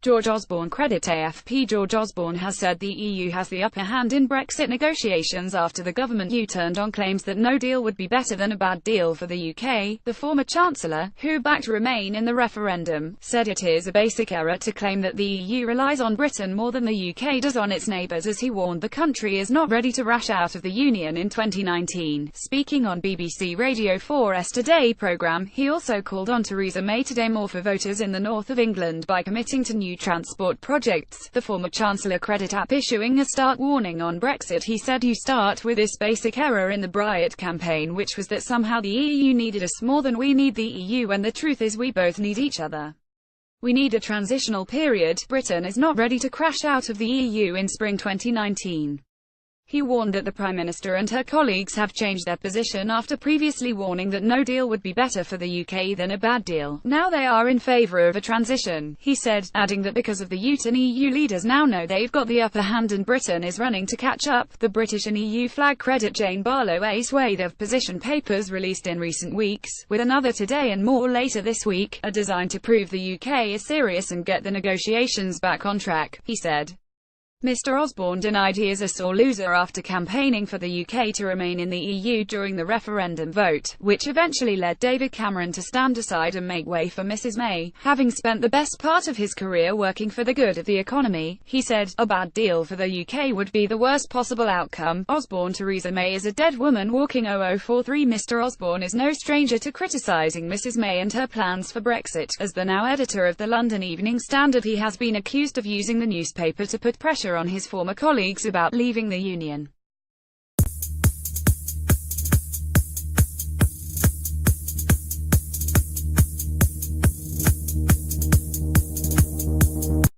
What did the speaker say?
George Osborne credit AFP. George Osborne has said the EU has the upper hand in Brexit negotiations after the government U-turned on claims that no deal would be better than a bad deal for the UK. The former Chancellor, who backed Remain in the referendum, said it is a basic error to claim that the EU relies on Britain more than the UK does on its neighbours, as he warned the country is not ready to rush out of the Union in 2019. Speaking on BBC Radio 4's Today programme, he also called on Theresa May to do more for voters in the north of England by committing to new transport projects. The former Chancellor credit app issuing a stark warning on Brexit. He said, "You start with this basic error in the Brexit campaign, which was that somehow the EU needed us more than we need the EU, and the truth is we both need each other. We need a transitional period. Britain is not ready to crash out of the EU in spring 2019. He warned that the Prime Minister and her colleagues have changed their position after previously warning that no deal would be better for the UK than a bad deal. Now they are in favour of a transition, he said, adding that because of the U-turn, EU leaders now know they've got the upper hand and Britain is running to catch up. The British and EU flag credit Jane Barlow a swathe of position papers released in recent weeks, with another today and more later this week, are designed to prove the UK is serious and get the negotiations back on track, he said. Mr. Osborne denied he is a sore loser after campaigning for the UK to remain in the EU during the referendum vote, which eventually led David Cameron to stand aside and make way for Mrs. May. Having spent the best part of his career working for the good of the economy, he said, "A bad deal for the UK would be the worst possible outcome." Osborne: Theresa May is a dead woman walking 0043. Mr. Osborne is no stranger to criticising Mrs. May and her plans for Brexit. As the now editor of the London Evening Standard, he has been accused of using the newspaper to put pressure on his former colleagues about leaving the Union.